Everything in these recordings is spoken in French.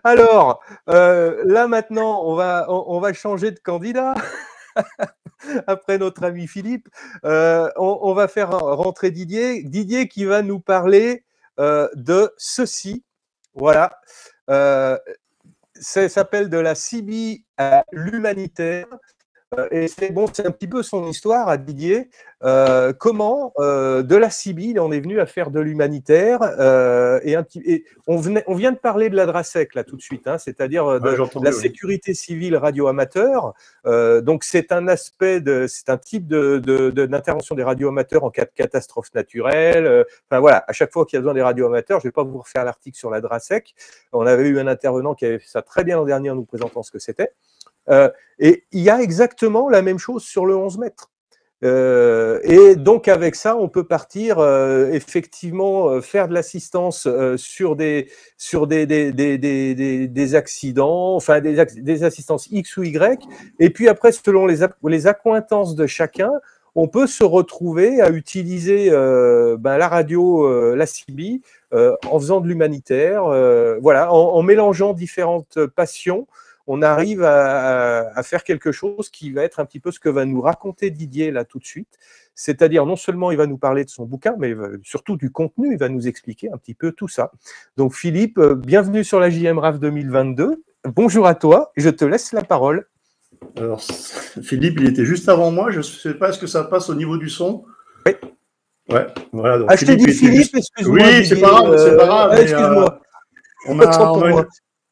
Alors, là maintenant, on va changer de candidat après notre ami Philippe. On va faire rentrer Didier. Didier qui va nous parler de ceci. Voilà. Ça s'appelle de la CB à l'humanitaire. Et c'est bon, c'est un petit peu son histoire à Didier. Comment de la CIBI, il en est venu à faire de l'humanitaire. Et on vient de parler de la DRASEC là tout de suite, hein, c'est-à-dire de la sécurité civile radio-amateur. Donc c'est un aspect, c'est un type d'intervention des radio-amateurs en cas de catastrophe naturelle. Enfin voilà, à chaque fois qu'il y a besoin des radio-amateurs, je ne vais pas vous refaire l'article sur la DRASEC. On avait eu un intervenant qui avait fait ça très bien l'an dernier en nous présentant ce que c'était. Et il y a exactement la même chose sur le 11 mètres. Et donc avec ça, on peut partir effectivement faire de l'assistance sur des accidents, enfin des assistances X ou Y. Et puis après, selon les accointances de chacun, on peut se retrouver à utiliser la radio, la CIBI, en faisant de l'humanitaire, voilà, en mélangeant différentes passions. On arrive à faire quelque chose qui va être un petit peu ce que va nous raconter Didier là tout de suite. C'est-à-dire, non seulement il va nous parler de son bouquin, mais surtout du contenu, il va nous expliquer un petit peu tout ça. Donc Philippe, bienvenue sur la JMRAF 2022. Bonjour à toi, je te laisse la parole. Alors, Philippe, il était juste avant moi, je ne sais pas, est-ce que ça passe au niveau du son? Oui. Ouais, voilà. Donc, ah, je t'ai dit Philippe, excuse-moi. Oui, c'est pas grave, c'est pas grave. Excuse-moi.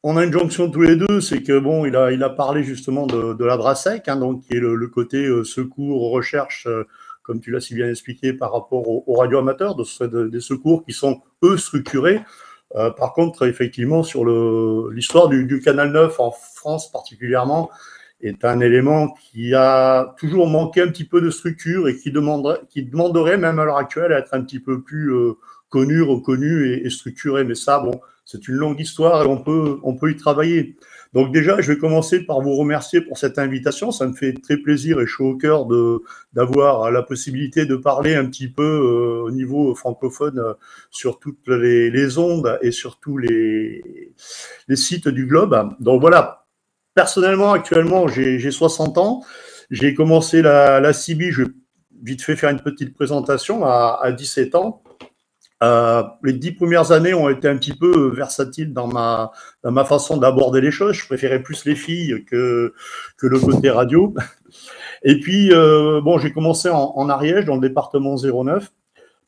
On a une jonction tous les deux, c'est que bon, il a parlé justement de la DRASEC, hein, donc qui est le côté secours, recherche, comme tu l'as si bien expliqué par rapport aux radioamateurs, des secours qui sont eux structurés. Par contre, effectivement, sur l'histoire du Canal 9 en France particulièrement, est un élément qui a toujours manqué un petit peu de structure et qui demanderait même à l'heure actuelle à être un petit peu plus connu, reconnu et structuré. Mais ça, bon, c'est une longue histoire et on peut y travailler. Donc déjà, je vais commencer par vous remercier pour cette invitation. Ça me fait très plaisir et chaud au cœur d'avoir la possibilité de parler un petit peu au niveau francophone sur toutes les ondes et sur tous les sites du globe. Donc voilà. Personnellement, actuellement, j'ai 60 ans. J'ai commencé la CIBI, je vais vite fait faire une petite présentation, à 17 ans. Les 10 premières années ont été un petit peu versatiles dans ma façon d'aborder les choses. Je préférais plus les filles que le côté radio. Et puis, bon, j'ai commencé en Ariège, dans le département 09.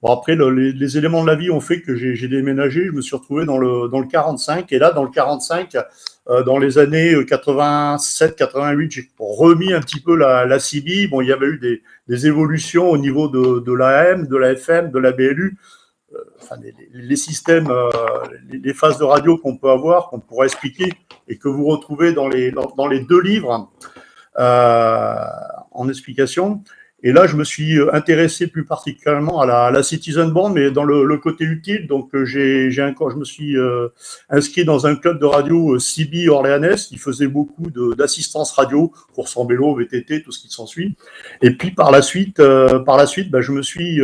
Bon, après, les éléments de la vie ont fait que j'ai déménagé. Je me suis retrouvé dans le 45. Et là, dans le 45, dans les années 87-88, j'ai remis un petit peu la CIBI. Bon, il y avait eu des évolutions au niveau de l'AM, de la FM, de la BLU. Enfin, les systèmes, les phases de radio qu'on peut avoir, qu'on pourrait expliquer et que vous retrouvez dans les deux livres en explication. Et là, je me suis intéressé plus particulièrement à la Citizen Band, mais dans le côté utile. Donc, je me suis inscrit dans un club de radio CIBI orléanais qui faisait beaucoup d'assistance radio, course en vélo, VTT, tout ce qui s'ensuit. Et puis, par la suite, je me suis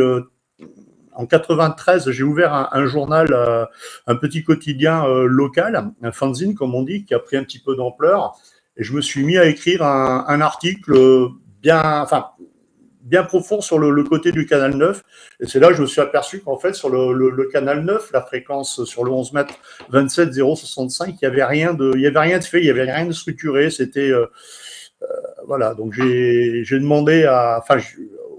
en 93, j'ai ouvert un journal, un petit quotidien local, un fanzine, comme on dit, qui a pris un petit peu d'ampleur. Et je me suis mis à écrire un article bien profond sur le côté du Canal 9. Et c'est là que je me suis aperçu qu'en fait, sur le Canal 9, la fréquence sur le 11 mètres 27 065, il y avait rien de fait, il y avait rien de structuré. C'était voilà. Donc j'ai demandé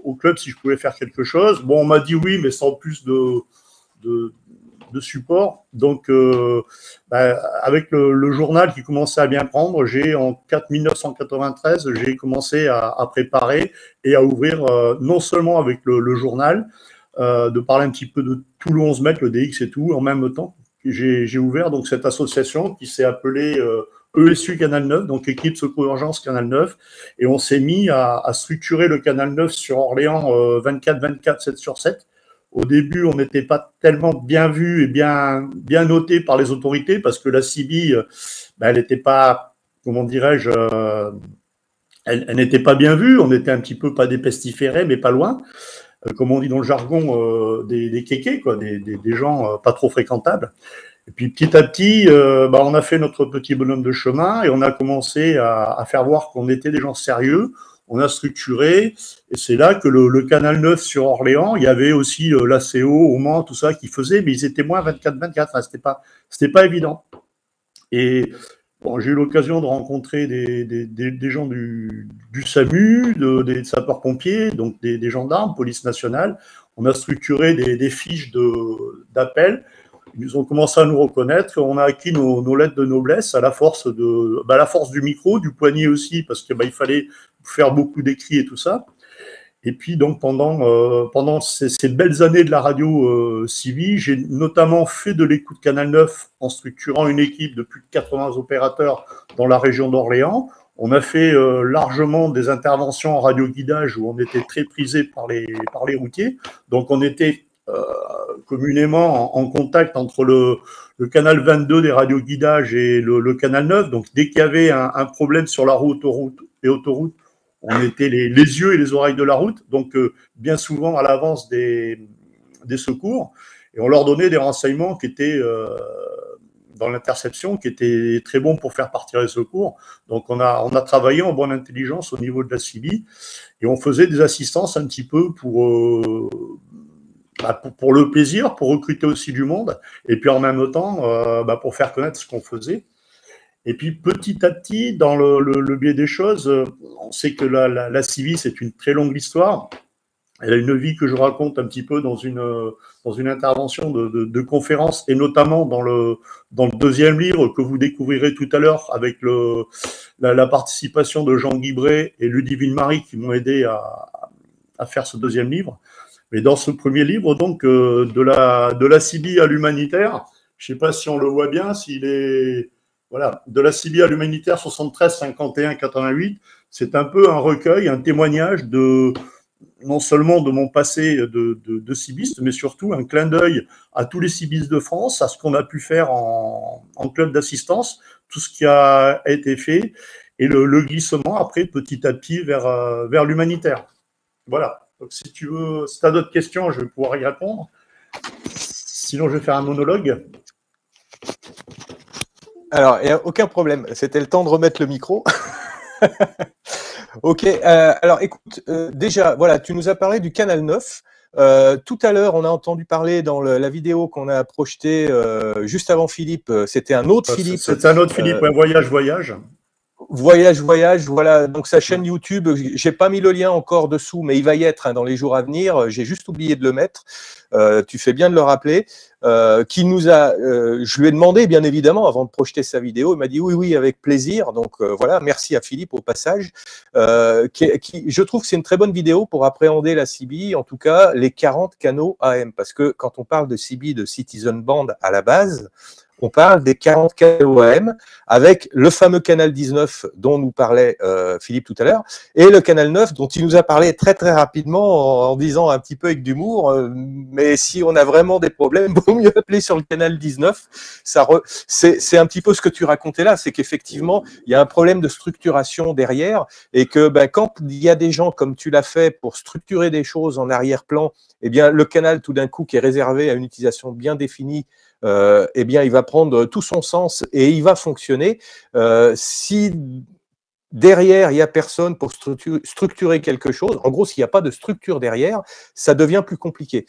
au club si je pouvais faire quelque chose. Bon, on m'a dit oui, mais sans plus de support. Donc, avec le journal qui commençait à bien prendre, en 1993, j'ai commencé à préparer et à ouvrir, non seulement avec le journal, de parler un petit peu de tout le 11 mètres, le DX et tout, en même temps. J'ai ouvert donc cette association qui s'est appelée ESU Canal 9, donc équipe secours urgence Canal 9, et on s'est mis à structurer le Canal 9 sur Orléans 24/24, 7/7. Au début, on n'était pas tellement bien vu et bien noté par les autorités parce que la CIBI, elle n'était pas, comment dirais-je, elle n'était pas bien vue. On était un petit peu pas des pestiférés, mais pas loin. Comme on dit dans le jargon, des kékés, quoi, des gens pas trop fréquentables. Et puis petit à petit, on a fait notre petit bonhomme de chemin et on a commencé à faire voir qu'on était des gens sérieux. On a structuré, et c'est là que le Canal 9 sur Orléans, il y avait aussi l'ACO, au Mans, tout ça qui faisait, mais ils étaient moins 24-24, enfin, c'était pas évident. Et bon, j'ai eu l'occasion de rencontrer des gens du SAMU, des sapeurs-pompiers, donc des gendarmes, police nationale. On a structuré des fiches d'appel. Ils ont commencé à nous reconnaître. On a acquis nos lettres de noblesse à la force la force du micro, du poignet aussi, parce que il fallait faire beaucoup d'écrits et tout ça. Et puis donc pendant ces belles années de la radio CB, j'ai notamment fait de l'écoute Canal 9 en structurant une équipe de plus de 80 opérateurs dans la région d'Orléans. On a fait largement des interventions en radio-guidage où on était très prisé par les routiers. Donc on était communément en contact entre le canal 22 des radio-guidages et le canal 9. Donc dès qu'il y avait un problème sur la route et autoroute, on était les yeux et les oreilles de la route, donc bien souvent à l'avance des secours, et on leur donnait des renseignements qui étaient dans l'interception, qui étaient très bons pour faire partir les secours. Donc on a travaillé en bonne intelligence au niveau de la CIBI, et on faisait des assistances un petit peu pour le plaisir, pour recruter aussi du monde, et puis en même temps pour faire connaître ce qu'on faisait. Et puis petit à petit, dans le biais des choses, on sait que la CIVI, c'est une très longue histoire. Elle a une vie que je raconte un petit peu dans une intervention de conférence, et notamment dans le deuxième livre que vous découvrirez tout à l'heure avec la participation de Jean Guibret et Ludivine Marie qui m'ont aidé à faire ce deuxième livre. Mais dans ce premier livre, donc, de la CIVI à l'humanitaire, je ne sais pas si on le voit bien, s'il est... Voilà, de la CIVI à l'humanitaire 73, 51, 88, c'est un peu un recueil, un témoignage non seulement de mon passé de cibiste, mais surtout un clin d'œil à tous les cibistes de France, à ce qu'on a pu faire en club d'assistance, tout ce qui a été fait, et le glissement après, petit à petit, vers l'humanitaire. Voilà. Donc si tu as d'autres questions, je vais pouvoir y répondre. Sinon, je vais faire un monologue. Alors, il n'y a aucun problème. C'était le temps de remettre le micro. Ok. Alors, écoute, déjà, voilà, tu nous as parlé du Canal 9. Tout à l'heure, on a entendu parler dans la vidéo qu'on a projetée juste avant Philippe. C'était un autre Philippe. C'était un autre Philippe, Voyage. Voyage, voilà, donc sa chaîne YouTube, j'ai pas mis le lien encore dessous, mais il va y être dans les jours à venir, j'ai juste oublié de le mettre, tu fais bien de le rappeler, qui nous a, je lui ai demandé bien évidemment avant de projeter sa vidéo, il m'a dit oui, avec plaisir, donc voilà, merci à Philippe au passage, je trouve que c'est une très bonne vidéo pour appréhender la CB, en tout cas les 40 canaux AM, parce que quand on parle de CB, de Citizen Band à la base, on parle des 40 canaux AM avec le fameux canal 19 dont nous parlait Philippe tout à l'heure et le canal 9 dont il nous a parlé très très rapidement en disant un petit peu avec d'humour mais si on a vraiment des problèmes, vaut mieux appeler sur le canal 19. C'est un petit peu ce que tu racontais là, c'est qu'effectivement il y a un problème de structuration derrière et que quand il y a des gens comme tu l'as fait pour structurer des choses en arrière-plan, eh bien le canal tout d'un coup qui est réservé à une utilisation bien définie, eh bien, il va prendre tout son sens et il va fonctionner. Si derrière, il n'y a personne pour structurer quelque chose, en gros, s'il n'y a pas de structure derrière, ça devient plus compliqué.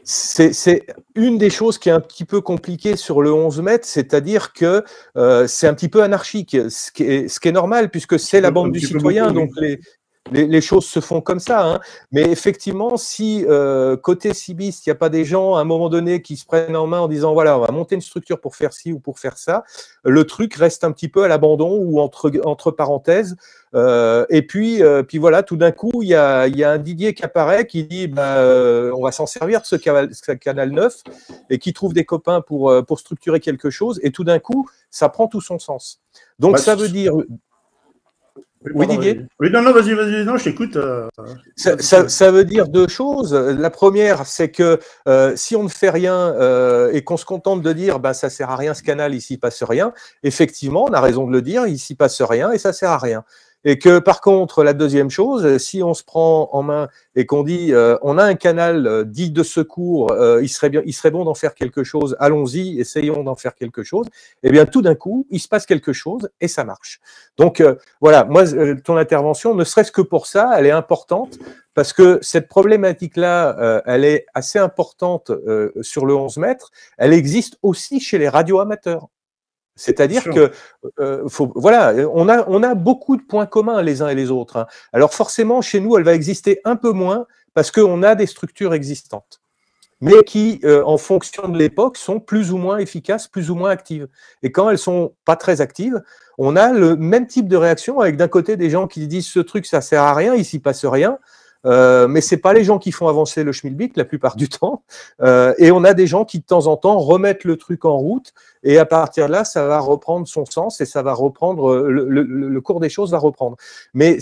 C'est une des choses qui est un petit peu compliquée sur le 11 mètres, c'est-à-dire que c'est un petit peu anarchique, ce qui est normal, puisque c'est la bande du citoyen, donc les choses se font comme ça, hein. Mais effectivement, si côté cibiste, il n'y a pas des gens à un moment donné qui se prennent en main en disant voilà, on va monter une structure pour faire ci ou pour faire ça, le truc reste un petit peu à l'abandon ou entre parenthèses. Et puis voilà, tout d'un coup, il y a un Didier qui apparaît, qui dit on va s'en servir ce canal 9 et qui trouve des copains pour structurer quelque chose. Et tout d'un coup, ça prend tout son sens. Donc ça veut dire. Oui, Didier. Oui, non, vas-y, non, je t'écoute. Ça veut dire deux choses. La première, c'est que si on ne fait rien et qu'on se contente de dire ça sert à rien ce canal, il s'y passe rien, effectivement, on a raison de le dire, il s'y passe rien et ça sert à rien. Et que par contre, la deuxième chose, si on se prend en main et qu'on dit on a un canal dit de secours, il serait bon d'en faire quelque chose, allons-y, essayons d'en faire quelque chose, eh bien tout d'un coup, il se passe quelque chose et ça marche. Donc voilà, moi, ton intervention, ne serait-ce que pour ça, elle est importante parce que cette problématique-là, elle est assez importante sur le 11 mètres, elle existe aussi chez les radioamateurs. C'est-à-dire que voilà, on a beaucoup de points communs les uns et les autres. Hein. Alors forcément, chez nous, elle va exister un peu moins parce qu'on a des structures existantes, mais qui, en fonction de l'époque, sont plus ou moins efficaces, plus ou moins actives. Et quand elles sont pas très actives, on a le même type de réaction avec d'un côté des gens qui disent ce truc ça sert à rien, il s'y passe rien. Mais c'est pas les gens qui font avancer le schmilblick la plupart du temps. Et on a des gens qui de temps en temps remettent le truc en route. Et à partir de là, ça va reprendre son sens et ça va reprendre le cours des choses va reprendre. Mais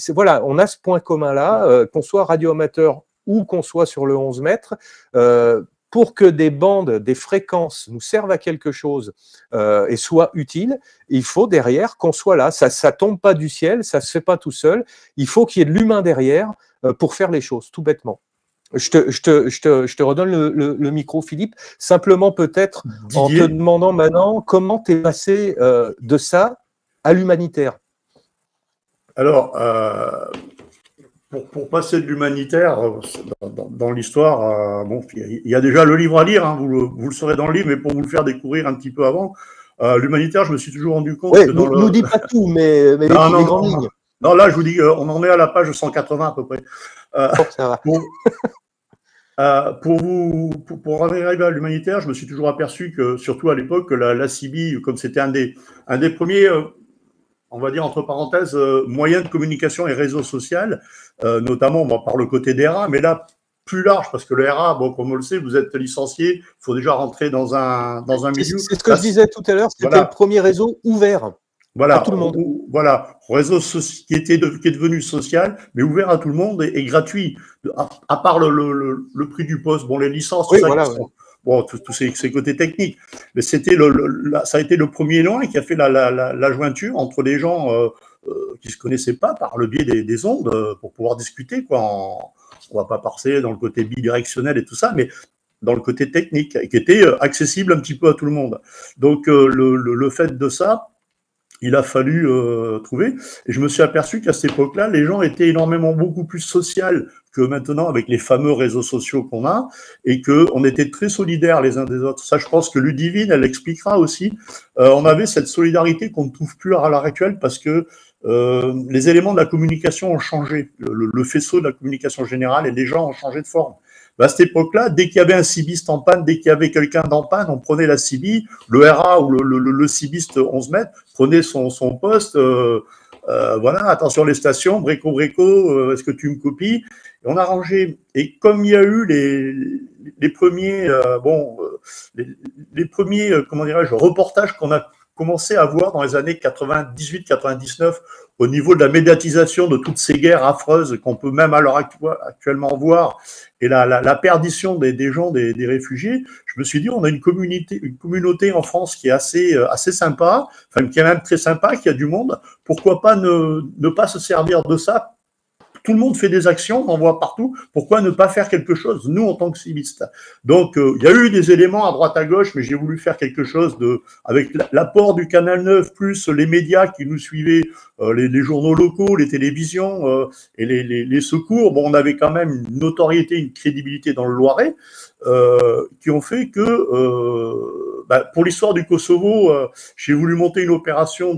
voilà, on a ce point commun là, qu'on soit radioamateur ou qu'on soit sur le 11 mètres. Pour que des bandes, des fréquences nous servent à quelque chose et soient utiles, il faut derrière qu'on soit là. Ça tombe pas du ciel, ça se fait pas tout seul. Il faut qu'il y ait de l'humain derrière pour faire les choses, tout bêtement. Je te redonne le micro, Philippe. Simplement peut-être en te demandant maintenant comment tu es passé de ça à l'humanitaire. Alors, pour passer de l'humanitaire, dans l'histoire, bon, il y a déjà le livre à lire, hein, vous le saurez dans le livre, mais pour vous le faire découvrir un petit peu avant, l'humanitaire, je me suis toujours rendu compte que dans nous dis pas tout, mais les grandes lignes. Non, là, je vous dis, on en est à la page 180 à peu près. Ça va. Pour arriver à l'humanitaire, je me suis toujours aperçu que, surtout à l'époque, la CIBI, comme c'était un des premiers, on va dire entre parenthèses, moyens de communication et réseau social, notamment par le côté des RA, mais là, plus large, parce que le RA, bon, comme on le sait, vous êtes licencié, il faut déjà rentrer dans un milieu. C'est ce que je disais tout à l'heure, c'était le premier réseau ouvert. Voilà, à tout le monde. Voilà, réseau qui est devenu social, mais ouvert à tout le monde et gratuit. À part le prix du poste, bon, les licences, tout ça, voilà, bon, tous ces côtés techniques. Mais c'était ça a été le premier lien qui a fait la jointure entre des gens qui se connaissaient pas par le biais des ondes pour pouvoir discuter, quoi. On va pas passer dans le côté bidirectionnel et tout ça, mais dans le côté technique, qui était accessible un petit peu à tout le monde. Donc, le fait de ça, il a fallu trouver. Et je me suis aperçu qu'à cette époque-là, les gens étaient beaucoup plus sociaux que maintenant avec les fameux réseaux sociaux qu'on a, et qu'on était très solidaires les uns des autres. Ça, je pense que Ludivine, elle l'expliquera aussi. On avait cette solidarité qu'on ne trouve plus à l'heure actuelle parce que les éléments de la communication ont changé. Le faisceau de la communication générale et les gens ont changé de forme. À cette époque-là, dès qu'il y avait un cibiste en panne, dès qu'il y avait quelqu'un d'en panne, on prenait la CIBI, le RA ou le cibiste 11 mètres prenait son poste, voilà, attention les stations, breco, est-ce que tu me copies? Et on a rangé. Et comme il y a eu les premiers, les premiers, comment dirais-je, reportages qu'on a commencé à voir dans les années 98-99 au niveau de la médiatisation de toutes ces guerres affreuses qu'on peut même à l'heure actuellement voir, et la perdition des gens, des réfugiés, je me suis dit, on a une communauté en France qui est assez sympa, enfin qui est même très sympa, qui a du monde, pourquoi pas ne pas se servir de ça? Tout le monde fait des actions, on en voit partout. Pourquoi ne pas faire quelque chose, nous, en tant que civistes? Donc, il y a eu des éléments à droite, à gauche, mais j'ai voulu faire quelque chose avec l'apport du Canal 9, plus les médias qui nous suivaient, les journaux locaux, les télévisions et les secours. Bon, on avait quand même une notoriété, une crédibilité dans le Loiret, qui ont fait que, pour l'histoire du Kosovo, j'ai voulu monter une opération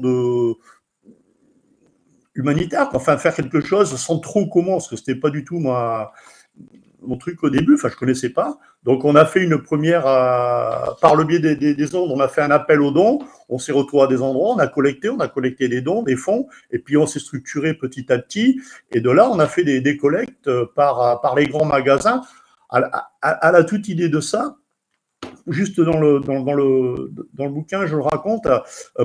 humanitaire, enfin faire quelque chose sans trop comment, parce que c'était pas du tout mon truc au début, enfin je connaissais pas. Donc on a fait une première par le biais des ondes, on a fait un appel aux dons, on s'est retrouvé à des endroits, on a collecté des dons, des fonds, et puis on s'est structuré petit à petit, et de là on a fait des collectes par les grands magasins. À la toute idée de ça, juste dans le bouquin, je le raconte,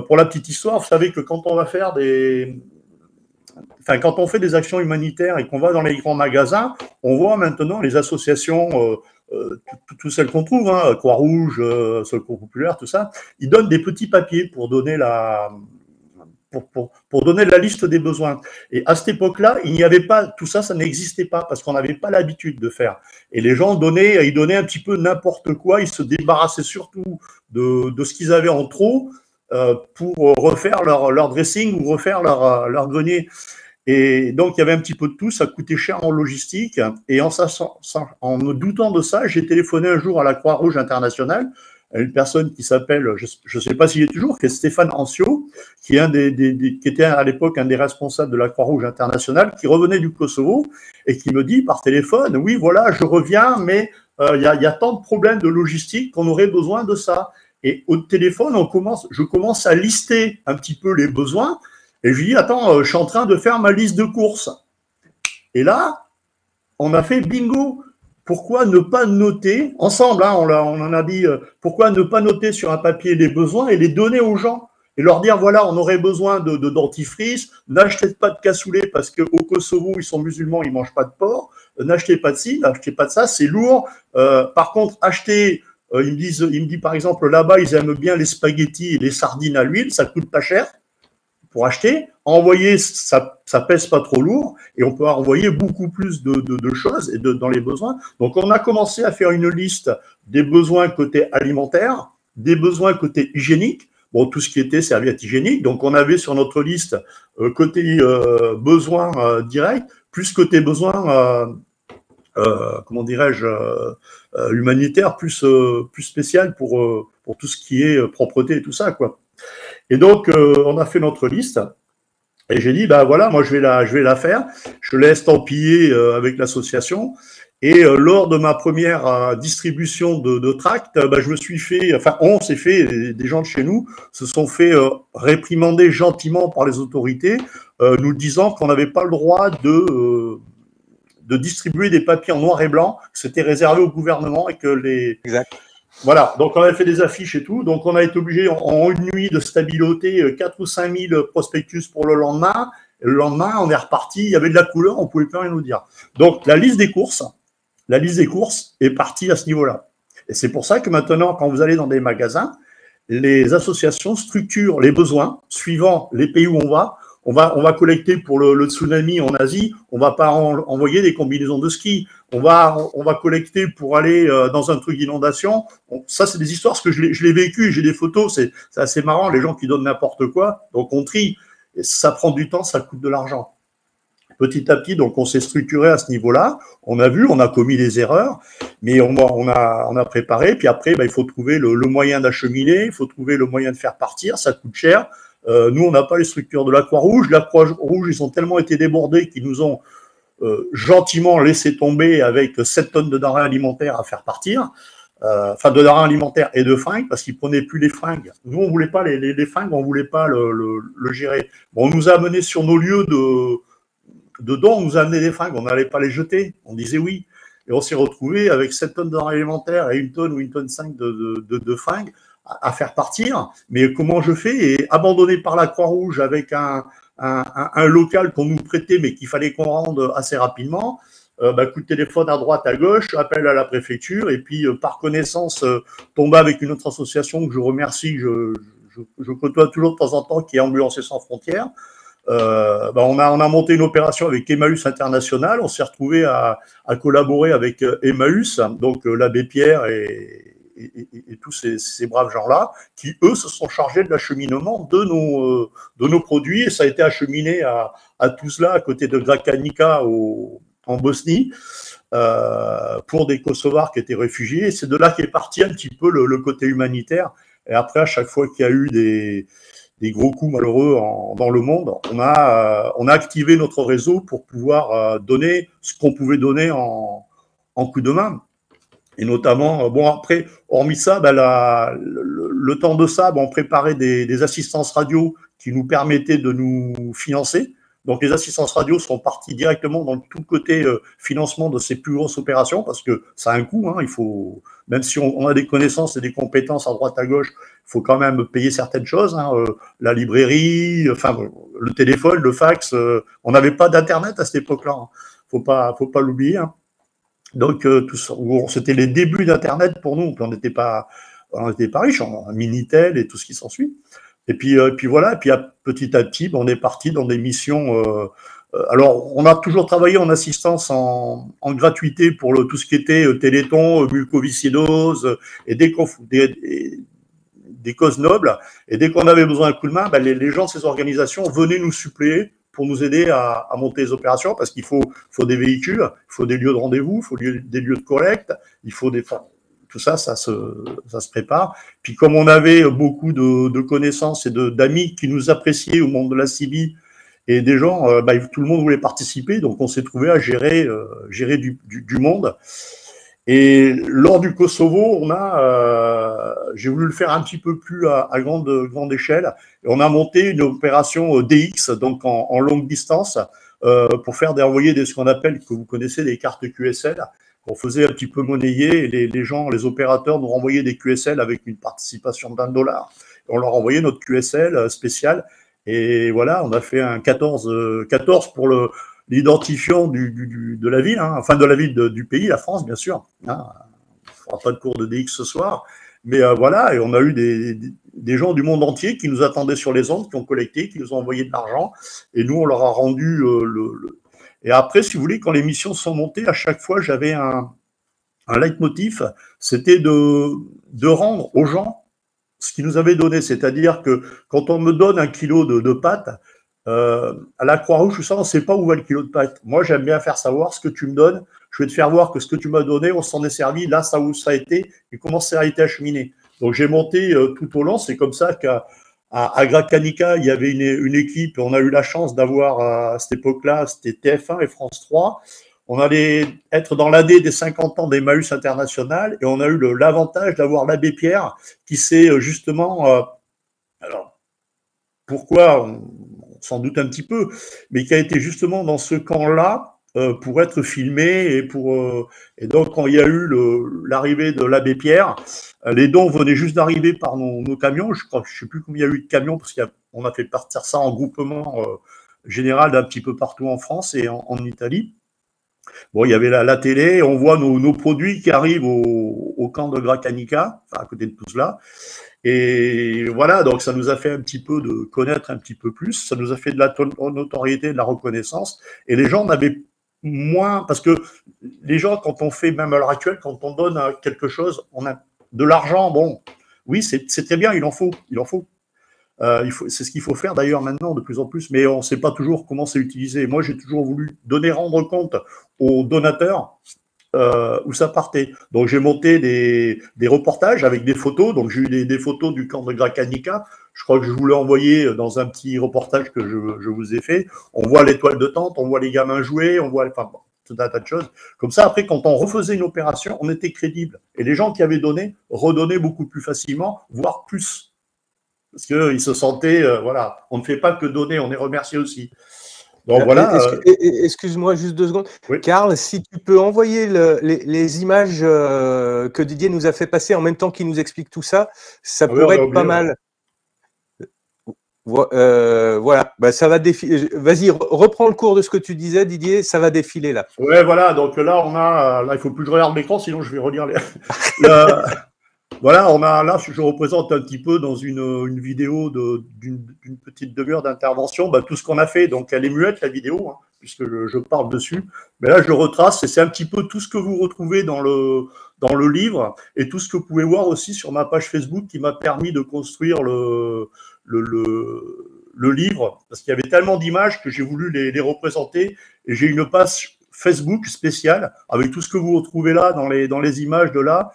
pour la petite histoire, vous savez que quand on va faire quand on fait des actions humanitaires et qu'on va dans les grands magasins, on voit maintenant les associations, toutes celles qu'on trouve, hein, Croix-Rouge, Secours Populaire, tout ça, ils donnent des petits papiers pour donner pour donner la liste des besoins. Et à cette époque-là, il n'y avait pas tout ça, ça n'existait pas parce qu'on n'avait pas l'habitude de faire. Et les gens ils donnaient un petit peu n'importe quoi, ils se débarrassaient surtout de ce qu'ils avaient en trop pour refaire leur dressing ou refaire leur grenier. Et donc, il y avait un petit peu de tout, ça coûtait cher en logistique. Et en me doutant de ça, j'ai téléphoné un jour à la Croix-Rouge internationale, à une personne qui s'appelle, je ne sais pas s'il est toujours, qui est Stéphane Ancio, qui était à l'époque un des responsables de la Croix-Rouge internationale, qui revenait du Kosovo et qui me dit par téléphone, oui, voilà, je reviens, mais il y a tant de problèmes de logistique qu'on aurait besoin de ça. Et au téléphone, je commence à lister un petit peu les besoins. Et je lui dis, attends, je suis en train de faire ma liste de courses. Et là, on a fait bingo. Pourquoi ne pas noter, ensemble, hein, on en a dit, pourquoi ne pas noter sur un papier les besoins et les donner aux gens et leur dire, voilà, on aurait besoin de dentifrice, n'achetez pas de cassoulet parce qu'au Kosovo, ils sont musulmans, ils ne mangent pas de porc, n'achetez pas de ci, n'achetez pas de ça, c'est lourd. Par contre, achetez, il me dit par exemple, là-bas, ils aiment bien les spaghettis et les sardines à l'huile, ça coûte pas cher pour acheter, envoyer, ça pèse pas trop lourd et on peut envoyer beaucoup plus de choses et dans les besoins. Donc, on a commencé à faire une liste des besoins côté alimentaire, des besoins côté hygiénique, bon, tout ce qui était serviette hygiénique. Donc, on avait sur notre liste côté besoins directs, plus côté besoins, comment dirais-je, humanitaire, plus spécial pour tout ce qui est propreté et tout ça, quoi. Et donc, on a fait notre liste. Et j'ai dit, ben voilà, moi, je vais la faire. Je l'ai estampillée avec l'association. Et lors de ma première distribution de tracts, je me suis fait, enfin, on s'est fait, des gens de chez nous se sont fait réprimander gentiment par les autorités, nous disant qu'on n'avait pas le droit de distribuer des papiers en noir et blanc, que c'était réservé au gouvernement et que les... Exact. Voilà, donc on avait fait des affiches et tout, donc on a été obligé en une nuit de stabiloter 4 ou 5 000 prospectus pour le lendemain, et le lendemain on est reparti, il y avait de la couleur, on ne pouvait plus rien nous dire. Donc la liste des courses est partie à ce niveau-là. Et c'est pour ça que maintenant, quand vous allez dans des magasins, les associations structurent les besoins suivant les pays où on va. On va collecter pour le tsunami en Asie, on va pas envoyer des combinaisons de ski. On va collecter pour aller dans un truc d'inondation. Ça, c'est des histoires, parce que je l'ai vécu, j'ai des photos, c'est assez marrant, les gens qui donnent n'importe quoi. Donc, on trie. Et ça prend du temps, ça coûte de l'argent. Petit à petit, donc, on s'est structuré à ce niveau-là. On a vu, on a commis des erreurs, mais on a préparé. Puis après, il faut trouver le moyen d'acheminer, il faut trouver le moyen de faire partir, ça coûte cher. Nous, on n'a pas les structures de la Croix-Rouge. La Croix-Rouge, ils ont tellement été débordés qu'ils nous ont gentiment laissé tomber avec 7 tonnes de denrées alimentaires à faire partir, de denrées alimentaires et de fringues, parce qu'ils ne prenaient plus les fringues. Nous, on ne voulait pas les fringues, on ne voulait pas le gérer. Bon, on nous a amenés sur nos lieux de dons, on nous a amené des fringues, on n'allait pas les jeter, on disait oui. Et on s'est retrouvé avec 7 tonnes de denrées alimentaires et 1 tonne ou 1,5 tonne de fringues à faire partir. Mais comment je fais? Et abandonné par la Croix-Rouge avec un local qu'on nous prêtait mais qu'il fallait qu'on rende assez rapidement, coup de téléphone à droite, à gauche, appel à la préfecture et puis par connaissance tomber avec une autre association que je remercie, je côtoie toujours de temps en temps, qui est Ambulanciers sans frontières. On a monté une opération avec Emmaüs International, on s'est retrouvé à collaborer avec Emmaüs, donc l'abbé Pierre et tous ces braves gens-là, qui, eux, se sont chargés de l'acheminement de nos produits, et ça a été acheminé à Tuzla, à côté de Gračanica, en Bosnie, pour des Kosovars qui étaient réfugiés, et c'est de là qu'est parti un petit peu le côté humanitaire. Et après, à chaque fois qu'il y a eu des gros coups malheureux dans le monde, on a activé notre réseau pour pouvoir donner ce qu'on pouvait donner en coup de main. Et notamment, après, hormis ça, le temps de ça, on préparait des assistances radio qui nous permettaient de nous financer. Donc, les assistances radio sont parties directement dans tout le côté financement de ces plus grosses opérations, parce que ça a un coût, hein, il faut, même si on a des connaissances et des compétences à droite à gauche, il faut quand même payer certaines choses, hein, la librairie, le téléphone, le fax, on n'avait pas d'internet à cette époque-là, hein. Faut pas l'oublier, hein. Donc, tout ça, c'était les débuts d'Internet pour nous. On n'était pas riches, en Minitel et tout ce qui s'ensuit. puis voilà, et puis petit à petit, on est parti dans des missions. Alors, on a toujours travaillé en assistance en gratuité pour tout ce qui était téléthon, mucoviscidose et des causes nobles. Et dès qu'on avait besoin d'un coup de main, ben, les gens de ces organisations venaient nous suppléer pour nous aider à monter les opérations, parce qu'il faut des véhicules, il faut des lieux de rendez-vous, il faut des lieux de collecte, il faut des... Tout ça, ça se prépare. Puis comme on avait beaucoup de connaissances et d'amis qui nous appréciaient au monde de la CIBI, et des gens, bah, tout le monde voulait participer, donc on s'est trouvé à gérer du monde. Et lors du Kosovo, j'ai voulu le faire un petit peu plus à grande échelle. Et on a monté une opération DX, donc en longue distance, pour faire envoyer ce qu'on appelle, que vous connaissez, des cartes QSL, qu'on faisait un petit peu monnayer. Et les gens, les opérateurs nous renvoyaient des QSL avec une participation d'$1. Et on leur envoyait notre QSL spécial. Et voilà, on a fait un 14 pour l'identifiant de la ville, hein, enfin de la ville du pays, la France, bien sûr. Hein. On ne fera pas de cours de DX ce soir. Mais voilà, et on a eu des gens du monde entier qui nous attendaient sur les ondes, qui ont collecté, qui nous ont envoyé de l'argent. Et nous, on leur a rendu Et après, si vous voulez, quand les missions sont montées, à chaque fois, j'avais un leitmotiv, c'était de rendre aux gens ce qu'ils nous avaient donné. C'est-à-dire que quand on me donne 1 kilo de pâtes, à la Croix-Rouge, tout ça, on ne sait pas où va le kilo de pâtes. Moi, j'aime bien faire savoir ce que tu me donnes. Je vais te faire voir que ce que tu m'as donné, on s'en est servi, là, ça où ça a été, et comment ça a été acheminé. Donc, j'ai monté tout au long. C'est comme ça qu'à Grakanica, il y avait une équipe, et on a eu la chance d'avoir, à cette époque-là, c'était TF1 et France 3. On allait être dans l'année des 50 ans d'Emmaüs International, et on a eu l'avantage d'avoir l'abbé Pierre qui s'est justement... alors, pourquoi on s'en doute un petit peu, mais qui a été justement dans ce camp-là pour être filmé, et donc quand il y a eu l'arrivée de l'abbé Pierre, les dons venaient juste d'arriver par nos camions. Je ne sais plus combien il y a eu de camions, parce qu'on a fait partir ça en groupement général d'un petit peu partout en France et en Italie. Bon, il y avait la télé, on voit nos produits qui arrivent au camp de Grakanica, enfin à côté de tout cela. Et voilà, donc ça nous a fait un petit peu de connaître un petit peu plus, ça nous a fait de la notoriété, de la reconnaissance, et les gens n'avaient moins, parce que les gens, quand on fait, même à l'heure actuelle, quand on donne quelque chose, on a de l'argent, bon, oui, c'est très bien, il en faut. C'est ce qu'il faut faire d'ailleurs maintenant de plus en plus, mais on ne sait pas toujours comment c'est utilisé. Moi, j'ai toujours voulu rendre compte aux donateurs où ça partait. Donc, j'ai monté des reportages avec des photos. Donc, j'ai eu des photos du camp de Grakanica. Je crois que je vous l'ai envoyé dans un petit reportage que je vous ai fait. On voit l'étoile de tente, on voit les gamins jouer, on voit bon, tout un tas de choses. Comme ça, après, quand on refaisait une opération, on était crédible. Et les gens qui avaient donné redonnaient beaucoup plus facilement, voire plus. Parce qu'ils se sentaient, voilà, on ne fait pas que donner, on est remercié aussi. Donc voilà. Excuse-moi juste 2 secondes. Oui. Karl, si tu peux envoyer les images que Didier nous a fait passer en même temps qu'il nous explique tout ça, ça pourrait être pas mal. Voilà, bah, ça va défiler. Vas-y, reprends le cours de ce que tu disais, Didier, ça va défiler là. Ouais, voilà, donc là, il faut plus que je regarde l'écran, sinon je vais relire les. Voilà, là, je représente un petit peu dans une vidéo d'une petite demi-heure d'intervention, bah, tout ce qu'on a fait. Donc, elle est muette, la vidéo, hein, puisque je parle dessus. Mais là, je retrace, et c'est un petit peu tout ce que vous retrouvez dans le livre, et tout ce que vous pouvez voir aussi sur ma page Facebook, qui m'a permis de construire le livre, parce qu'il y avait tellement d'images que j'ai voulu les représenter, et j'ai une page Facebook spéciale, avec tout ce que vous retrouvez là, dans les images de là,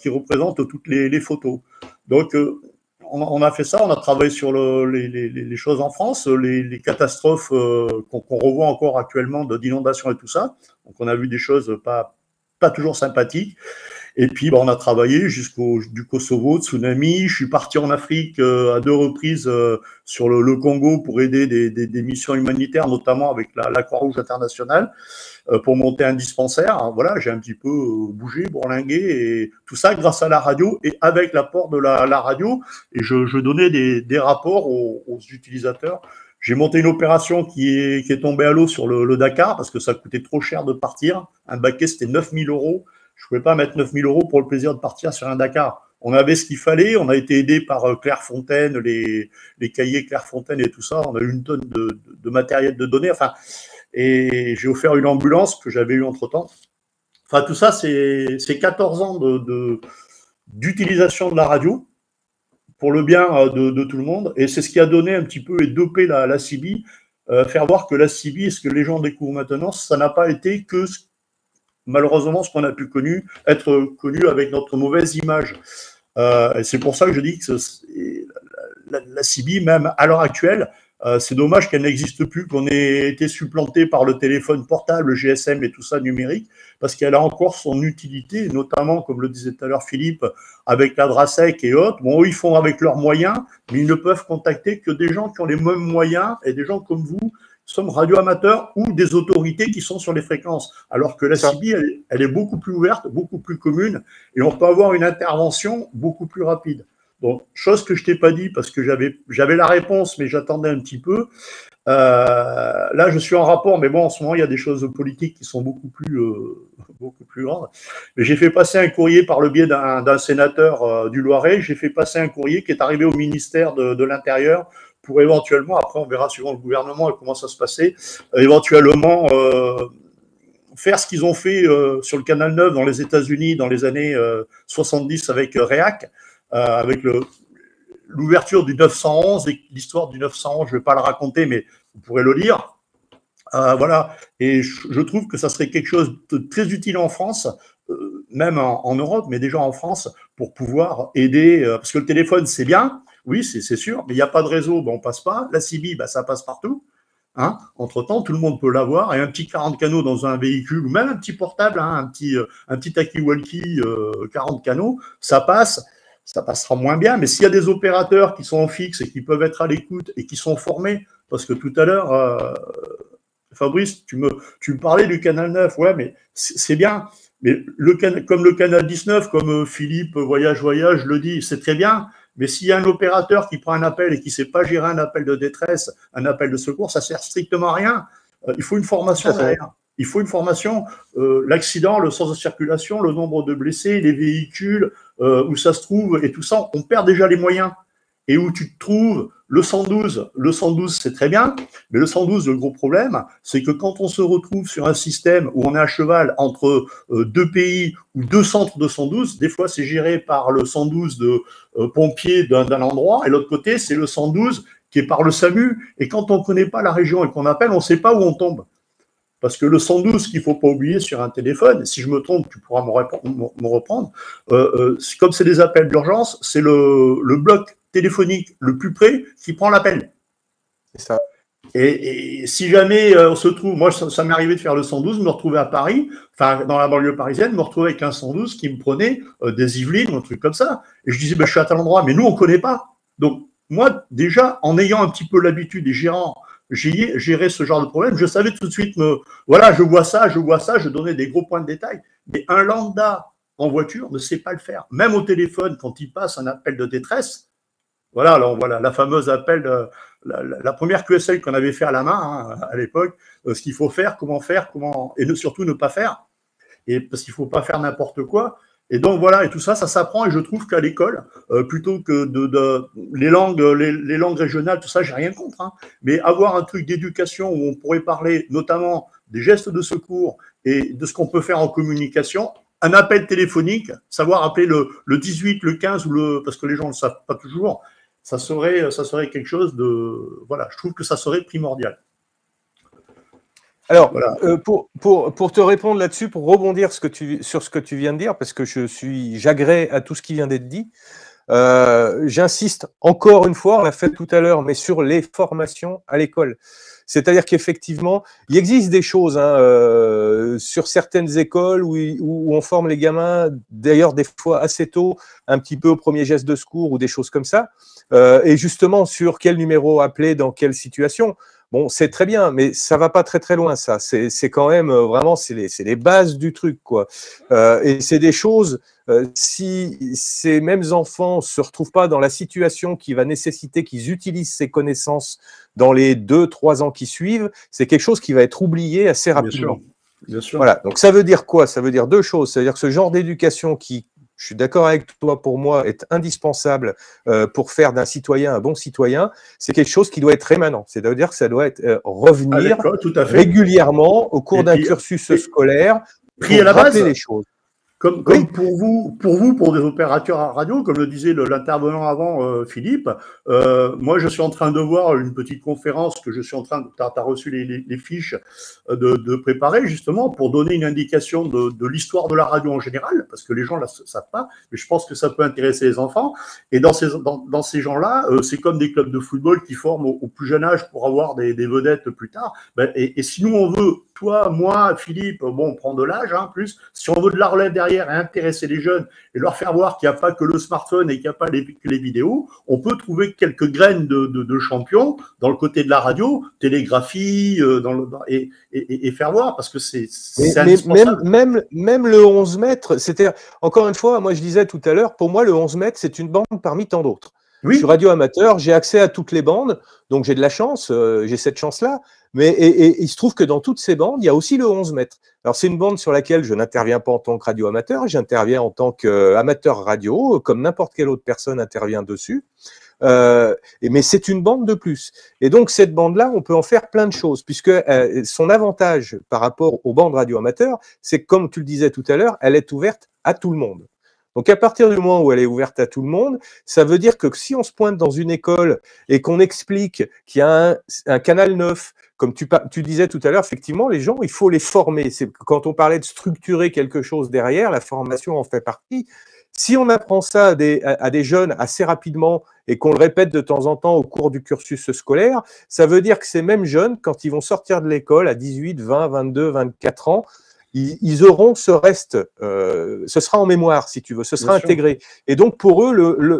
qui représente toutes les photos. Donc, on a fait ça, on a travaillé sur les choses en France, les catastrophes qu'on revoit encore actuellement d'inondations et tout ça. Donc, on a vu des choses pas toujours sympathiques. Et puis, on a travaillé du Kosovo, tsunami. Je suis parti en Afrique à 2 reprises sur le Congo pour aider des missions humanitaires, notamment avec la Croix-Rouge internationale, pour monter un dispensaire. Voilà, j'ai un petit peu bougé, bourlingué, et tout ça grâce à la radio et avec l'apport de la radio. Et je donnais des rapports aux utilisateurs. J'ai monté une opération qui est tombée à l'eau sur le Dakar parce que ça coûtait trop cher de partir. Un baquet, c'était 9 000 €. Je ne pouvais pas mettre 9 000 € pour le plaisir de partir sur un Dakar. on avait ce qu'il fallait. On a été aidé par Clairefontaine, les cahiers Clairefontaine et tout ça. On a eu une tonne de matériel de données. Enfin, et j'ai offert une ambulance que j'avais eue entre-temps. Enfin, tout ça, c'est 14 ans d'utilisation de la radio pour le bien de tout le monde. Et c'est ce qui a donné un petit peu et dopé la CB, faire voir que la CB, et ce que les gens découvrent maintenant, ça n'a pas été que malheureusement ce qu'on a pu être connu avec notre mauvaise image. Et c'est pour ça que je dis que la CB, même à l'heure actuelle, c'est dommage qu'elle n'existe plus, qu'on ait été supplanté par le téléphone portable, le GSM et tout ça numérique, parce qu'elle a encore son utilité, notamment, comme le disait tout à l'heure Philippe, avec la DRASEC et autres. Bon, eux, ils font avec leurs moyens, mais ils ne peuvent contacter que des gens qui ont les mêmes moyens et des gens comme vous, sommes radioamateurs ou des autorités qui sont sur les fréquences. Alors que la CB, elle est beaucoup plus ouverte, beaucoup plus commune, et on peut avoir une intervention beaucoup plus rapide. Donc, chose que je t'ai pas dit parce que j'avais la réponse, mais j'attendais un petit peu. Là, je suis en rapport, mais bon, en ce moment, il y a des choses politiques qui sont beaucoup plus grandes. Mais j'ai fait passer un courrier par le biais d'un sénateur du Loiret. J'ai fait passer un courrier qui est arrivé au ministère de l'Intérieur pour éventuellement, après on verra suivant le gouvernement et comment ça se passait, éventuellement faire ce qu'ils ont fait sur le Canal 9 dans les États-Unis dans les années 70 avec REAC. Avec l'ouverture du 911 et l'histoire du 911, je ne vais pas le raconter, mais vous pourrez le lire. Voilà. Et je trouve que ça serait quelque chose de très utile en France, même en Europe, mais déjà en France, pour pouvoir aider. Parce que le téléphone, c'est bien, oui, c'est sûr, mais il n'y a pas de réseau, ben, on ne passe pas. La CB, ben, ça passe partout. Hein, entre-temps, tout le monde peut l'avoir. Et un petit 40 canaux dans un véhicule, ou même un petit portable, hein, un petit talkie-walkie 40 canaux, ça passe. Ça passera moins bien, mais s'il y a des opérateurs qui sont en fixe et qui peuvent être à l'écoute et qui sont formés, parce que tout à l'heure, Fabrice, tu me parlais du Canal 9, ouais, mais c'est bien, mais comme le Canal 19, comme Philippe Voyage le dit, c'est très bien, mais s'il y a un opérateur qui prend un appel et qui ne sait pas gérer un appel de détresse, un appel de secours, ça ne sert strictement à rien. Il faut une formation derrière. Il faut une formation, l'accident, le sens de circulation, le nombre de blessés, les véhicules, où ça se trouve et tout ça, on perd déjà les moyens. Et où tu te trouves le 112, c'est très bien, mais le 112, le gros problème, c'est que quand on se retrouve sur un système où on est à cheval entre deux pays ou deux centres de 112, des fois c'est géré par le 112 de pompiers d'un endroit, et l'autre côté c'est le 112 qui est par le SAMU, et quand on ne connaît pas la région et qu'on appelle, on ne sait pas où on tombe. Parce que le 112, qu'il ne faut pas oublier sur un téléphone, si je me trompe, tu pourras me reprendre, comme c'est des appels d'urgence, c'est le bloc téléphonique le plus près qui prend l'appel. C'est ça. Et si jamais on se trouve, moi ça m'est arrivé de faire le 112, me retrouver à Paris, enfin dans la banlieue parisienne, me retrouver avec un 112 qui me prenait des Yvelines ou un truc comme ça. Et je disais, ben, je suis à tel endroit, mais nous on ne connaît pas. Donc moi déjà, en ayant un petit peu l'habitude et gérant, j'ai géré ce genre de problème, je savais tout de suite, voilà, je vois ça, je donnais des gros points de détail. Mais un lambda en voiture ne sait pas le faire. Même au téléphone, quand il passe un appel de détresse, voilà, alors voilà, la fameuse appel, la première QSL qu'on avait fait à la main hein, à l'époque, ce qu'il faut faire, et surtout ne pas faire, et parce qu'il ne faut pas faire n'importe quoi. Et donc voilà, et tout ça, ça s'apprend, et je trouve qu'à l'école, plutôt que les langues régionales, tout ça, j'ai rien contre, hein, mais avoir un truc d'éducation où on pourrait parler notamment des gestes de secours et de ce qu'on peut faire en communication, un appel téléphonique, savoir appeler le 18, le 15, parce que les gens ne le savent pas toujours, ça serait quelque chose de... Voilà, je trouve que ça serait primordial. Alors, voilà. Pour te répondre là-dessus, pour rebondir sur ce que tu viens de dire, parce que j'agrée à tout ce qui vient d'être dit, j'insiste encore une fois, on l'a fait tout à l'heure, mais sur les formations à l'école. C'est-à-dire qu'effectivement, il existe des choses hein, sur certaines écoles où on forme les gamins, d'ailleurs des fois assez tôt, un petit peu au premier geste de secours ou des choses comme ça, et justement sur quel numéro appeler, dans quelle situation. Bon, c'est très bien, mais ça va pas très très loin, ça. C'est quand même vraiment, c'est les bases du truc, quoi. Et c'est des choses, si ces mêmes enfants se retrouvent pas dans la situation qui va nécessiter qu'ils utilisent ces connaissances dans les 2-3 ans qui suivent, c'est quelque chose qui va être oublié assez rapidement. Bien sûr. Voilà. Donc ça veut dire quoi? Ça veut dire deux choses. Ça veut dire que ce genre d'éducation qui je suis d'accord avec toi, pour moi, est indispensable pour faire d'un citoyen un bon citoyen, c'est quelque chose qui doit être rémanent. C'est-à-dire que ça doit être revenir tout à fait. régulièrement au cours d'un cursus scolaire pris à pour la rappeler base. les choses. Comme Oui. pour des opérateurs à radio, comme le disait l'intervenant avant, Philippe, moi je suis en train de voir une petite conférence que je suis en train, tu as reçu les fiches de préparer justement pour donner une indication de l'histoire de la radio en général, parce que les gens ne savent pas, mais je pense que ça peut intéresser les enfants. Et dans ces gens-là, c'est comme des clubs de football qui forment au plus jeune âge pour avoir des vedettes plus tard. Et si nous on veut, toi, moi, Philippe, bon, on prend de l'âge, plus. Si on veut de la relève derrière et intéresser les jeunes et leur faire voir qu'il n'y a pas que le smartphone et qu'il n'y a pas que les vidéos, on peut trouver quelques graines de champions dans le côté de la radio, télégraphie, et faire voir, parce que c'est indispensable. Même le 11 mètres, c'était, encore une fois, moi je disais tout à l'heure, pour moi le 11 mètres, c'est une bande parmi tant d'autres. Oui. Je suis radio amateur, j'ai accès à toutes les bandes, donc j'ai de la chance, j'ai cette chance-là. Mais il se trouve que dans toutes ces bandes, il y a aussi le 11 mètres. Alors, c'est une bande sur laquelle je n'interviens pas en tant que radio-amateur, j'interviens en tant qu'amateur radio, comme n'importe quelle autre personne intervient dessus. Mais c'est une bande de plus. Et donc, cette bande-là, on peut en faire plein de choses, puisque son avantage par rapport aux bandes radio-amateurs, c'est que, comme tu le disais tout à l'heure, elle est ouverte à tout le monde. Donc, à partir du moment où elle est ouverte à tout le monde, ça veut dire que si on se pointe dans une école et qu'on explique qu'il y a un canal 9, comme tu disais tout à l'heure, effectivement, les gens, il faut les former. Quand on parlait de structurer quelque chose derrière, la formation en fait partie. Si on apprend ça à des jeunes assez rapidement et qu'on le répète de temps en temps au cours du cursus scolaire, ça veut dire que ces mêmes jeunes, quand ils vont sortir de l'école à 18, 20, 22, 24 ans, ils auront ce reste, ce sera en mémoire, si tu veux, ce sera intégré. Et donc, pour eux,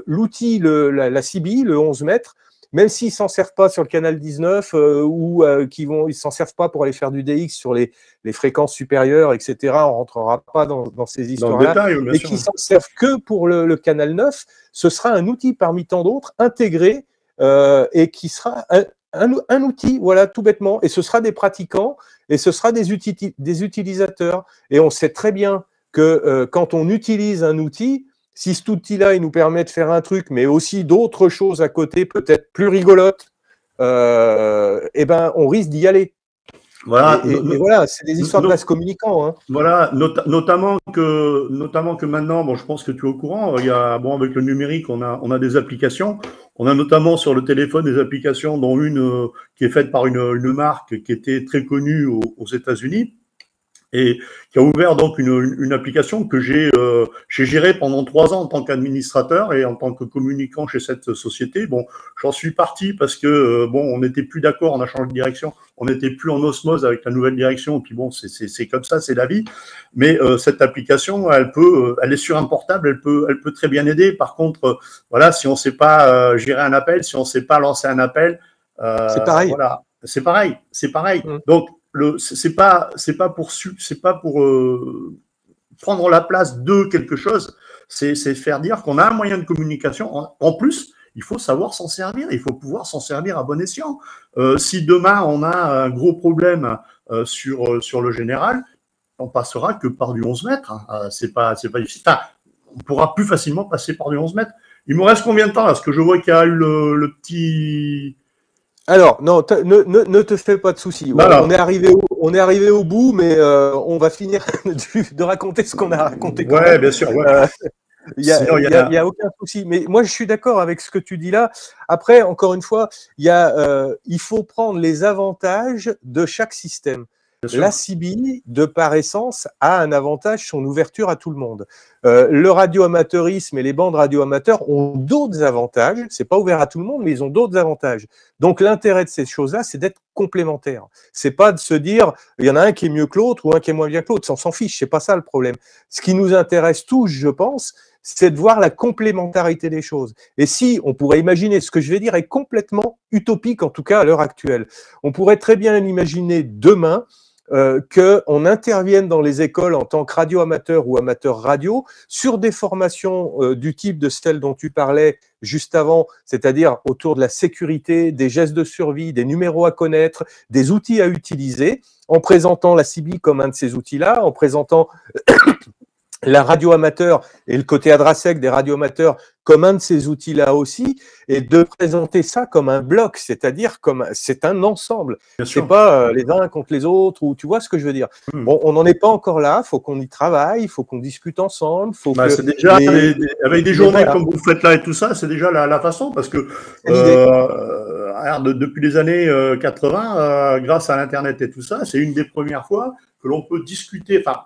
l'outil, la CB, le 11 mètres, même s'ils ne s'en servent pas sur le canal 19 ou ils ne s'en servent pas pour aller faire du DX sur les fréquences supérieures, etc., on ne rentrera pas dans ces histoires-là, mais qui s'en servent que pour le canal 9, ce sera un outil parmi tant d'autres intégré et qui sera un outil, voilà, tout bêtement, et ce sera des pratiquants et ce sera des utilisateurs. Et on sait très bien que quand on utilise un outil, si cet outil-là, il nous permet de faire un truc, mais aussi d'autres choses à côté, peut-être plus rigolotes, eh ben, on risque d'y aller. Voilà. Et voilà, c'est des histoires de vase communicants. Hein. Voilà, notamment que maintenant, bon, je pense que tu es au courant, il y a, bon, avec le numérique, on a des applications. On a notamment sur le téléphone des applications, dont une qui est faite par une marque qui était très connue aux États-Unis, et qui a ouvert donc une application que j'ai gérée pendant 3 ans en tant qu'administrateur et en tant que communicant chez cette société. Bon, j'en suis parti parce que bon, on n'était plus d'accord, on a changé de direction, on n'était plus en osmose avec la nouvelle direction. Et puis bon, c'est comme ça, c'est la vie. Mais cette application, elle est sur un portable, elle peut très bien aider. Par contre, voilà, si on ne sait pas gérer un appel, si on ne sait pas lancer un appel, c'est pareil. Voilà, c'est pareil. Donc c'est pas pour prendre la place de quelque chose, c'est faire dire qu'on a un moyen de communication. En plus, il faut savoir s'en servir, il faut pouvoir s'en servir à bon escient. Si demain on a un gros problème sur le général, on passera que par du 11 mètres. C'est pas difficile. Enfin, on pourra plus facilement passer par du 11 mètres. Il me reste combien de temps là? Parce que je vois qu'il y a eu le petit. Alors, non, ne te fais pas de soucis. On est arrivé au bout, mais on va finir de raconter ce qu'on a raconté. Ouais, bien sûr. Ouais. Il n'y a aucun souci. Mais moi, je suis d'accord avec ce que tu dis là. Après, encore une fois, il faut prendre les avantages de chaque système. La CB, de par essence, a un avantage, son ouverture à tout le monde. Le radio-amateurisme et les bandes radio-amateurs ont d'autres avantages. C'est pas ouvert à tout le monde, mais ils ont d'autres avantages. Donc, l'intérêt de ces choses-là, c'est d'être complémentaires. C'est pas de se dire, il y en a un qui est mieux que l'autre ou un qui est moins bien que l'autre. On s'en fiche, c'est pas ça le problème. Ce qui nous intéresse tous, je pense, c'est de voir la complémentarité des choses. Et si on pourrait imaginer, ce que je vais dire est complètement utopique, en tout cas à l'heure actuelle. On pourrait très bien imaginer demain qu'on intervienne dans les écoles en tant que radio-amateur ou amateur radio sur des formations du type de celles dont tu parlais juste avant, c'est-à-dire autour de la sécurité, des gestes de survie, des numéros à connaître, des outils à utiliser, en présentant la CB comme un de ces outils-là, en présentant la radio amateur et le côté Adrasec des radios amateurs comme un de ces outils-là aussi, et de présenter ça comme un bloc, c'est-à-dire comme c'est un ensemble. C'est pas les uns contre les autres, ou tu vois ce que je veux dire. Bon, on n'en est pas encore là, il faut qu'on y travaille, il faut qu'on discute ensemble. C'est déjà avec des journées comme vous faites là et tout ça, c'est déjà la façon, parce que depuis les années 80, grâce à l'Internet et tout ça, c'est une des premières fois que l'on peut discuter, enfin,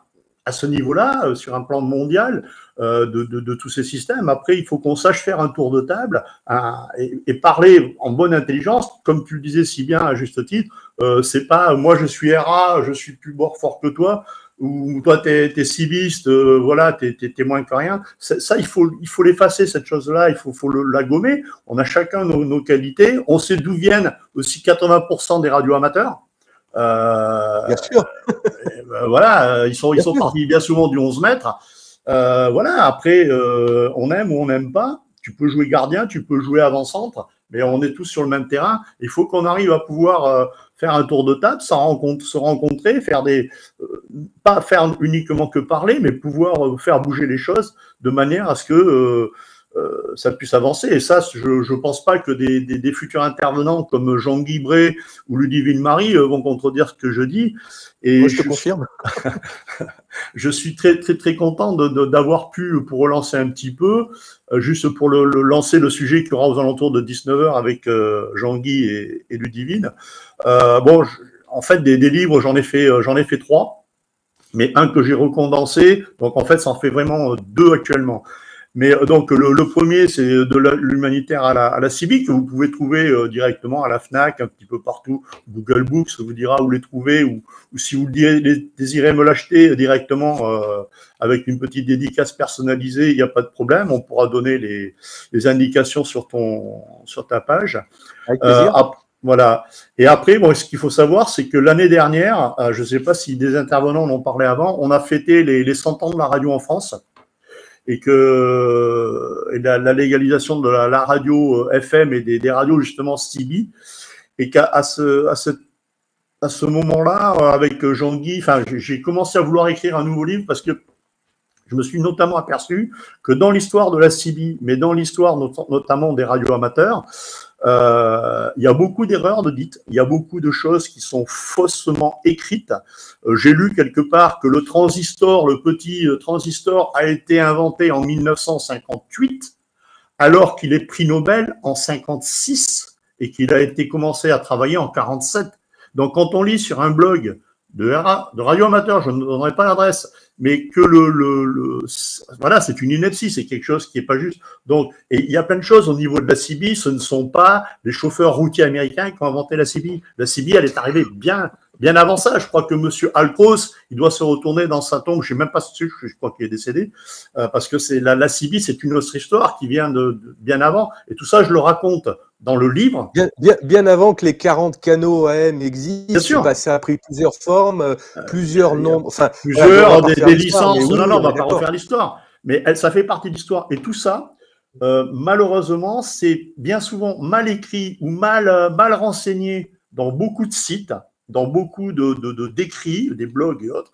à ce niveau-là, sur un plan mondial, de tous ces systèmes. Après, il faut qu'on sache faire un tour de table et parler en bonne intelligence, comme tu le disais si bien à juste titre. C'est pas moi je suis RA, je suis plus fort que toi, ou toi t'es civiste, voilà, t'es moins que rien. Ça, il faut l'effacer, cette chose-là. Il faut la gommer. On a chacun nos qualités. On sait d'où viennent aussi 80% des radios amateurs. Bien sûr. Voilà, ils sont partis bien souvent du 11 mètres. Voilà, après, on aime ou on n'aime pas. Tu peux jouer gardien, tu peux jouer avant-centre, mais on est tous sur le même terrain. Il faut qu'on arrive à pouvoir faire un tour de table, se rencontrer, faire pas faire uniquement que parler, mais pouvoir faire bouger les choses de manière à ce que ça puisse avancer. Et ça, je ne pense pas que des futurs intervenants comme Jean-Guy Bray ou Ludivine Marie vont contredire ce que je dis. Et moi, je te confirme. Je suis très, très, très content d'avoir pu, pour relancer un petit peu, juste pour lancer le sujet qui aura aux alentours de 19h avec Jean-Guy et Ludivine. En fait, des livres, j'en ai fait 3, mais un que j'ai recondensé. Donc, en fait, ça en fait vraiment 2 actuellement. Mais donc le premier, c'est de l'humanitaire à la CIBI, que vous pouvez trouver directement à la FNAC, un petit peu partout. Google Books vous dira où les trouver, ou si vous désirez me l'acheter directement avec une petite dédicace personnalisée, il n'y a pas de problème. On pourra donner les indications sur ta page. Avec plaisir. Voilà. Et après, ce qu'il faut savoir, c'est que l'année dernière, je ne sais pas si des intervenants en ont parlé avant, on a fêté les 100 ans de la radio en France. Et la légalisation de la radio FM et des radios justement CB, et qu'à ce moment-là, avec Jean-Guy, j'ai commencé à vouloir écrire un nouveau livre parce que je me suis notamment aperçu que dans l'histoire de la CB, mais dans l'histoire notamment des radios amateurs, il y a beaucoup d'erreurs de dites, il y a beaucoup de choses qui sont faussement écrites. J'ai lu quelque part que le petit transistor a été inventé en 1958, alors qu'il est prix Nobel en 56 et qu'il a été commencé à travailler en 47. Donc quand on lit sur un blog de radio amateur, je ne donnerai pas l'adresse, mais que voilà, c'est une ineptie, c'est quelque chose qui n'est pas juste. Donc, et il y a plein de choses au niveau de la CB, ce ne sont pas les chauffeurs routiers américains qui ont inventé la CB. La CB, elle est arrivée bien avant ça. Je crois que monsieur Alcros, il doit se retourner dans sa tombe, je ne sais même pas si je crois qu'il est décédé, parce que la CB, c'est une autre histoire qui vient de bien avant. Et tout ça, je le raconte dans le livre. Bien avant que les 40 canaux AM existent, ça a pris plusieurs formes, plusieurs nombres. Enfin, des licences. Non, on ne va pas refaire l'histoire. Mais ça fait partie de l'histoire. Et tout ça, malheureusement, c'est bien souvent mal écrit ou mal renseigné dans beaucoup de sites, dans beaucoup d'écrits, des blogs et autres.